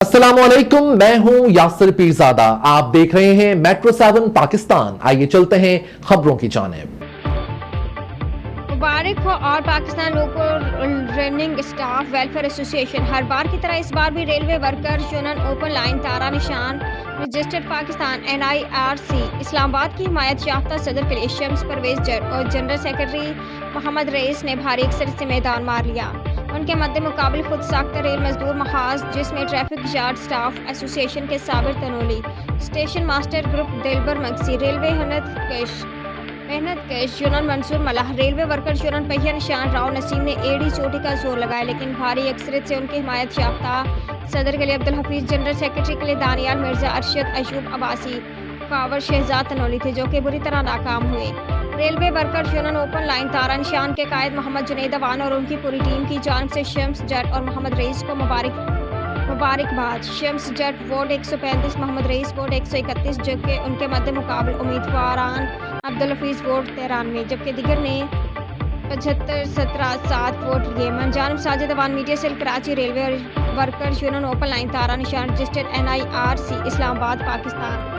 अस्सलाम वालेकुम, मैं हूं यासिर पीरजादा। आप देख रहे हैं मेट्रो 7 पाकिस्तान। आइए चलते हैं खबरों की जानिब। मुबारक हो। और Pakistan local running staff welfare association हर बार की तरह इस बार भी railway workers union open line तारा निशान रजिस्टर्ड पाकिस्तान NIRC इस्लामाबाद की हिमायत याफ्ता सदर के लिए शम्स परवेज जट और जनरल सेक्रेटरी मोहम्मद रईस ने भारी अक्सरियत से मैदान मार लिया। उनके मद्दे मुकाबले खुद साख्ता रेल मजदूर महाज, जिसमें ट्रैफिक यार्ड स्टाफ एसोसिएशन के Sabir Tanoli, station master group Dilbar Magsi, railway मेहनत कश यूनियन मंसूर मलाह, रेलवे वर्कर्स यूनियन पहिया निशान राव नसीम ने एड़ी चोटी का जोर लगाया, लेकिन भारी अक्सरियत से उनके हिमायत याफ्ता सदर के लिए अब्दुल हफीज, जनरल सेक्रेटरी के लिए दानियाल मिर्जा, अरशद अयूब अब्बासी, कावर शहजाद तनोली थे, जो कि बुरी तरह नाकाम हुए। Railway workers union open line तारा निशान के कायद मोहम्मद जुनैद अवान और उनकी पूरी टीम की जानिब से शम्स जट और मोहम्मद रईस को मुबारकबाद। शम्स जट वोट 135, मोहम्मद रईस वोट 131, जबकि उनके मध्य मुकाबले उम्मीदवारान अब्दुल हफीज वोट 93, जबकि दिगर ने 75, 17, 7 वोट लिए। मनजानब Sajid Awan, media cell Karachi, railway workers union open line तारा निशान रजिस्टर्ड NIRC इस्लामाबाद पाकिस्तान।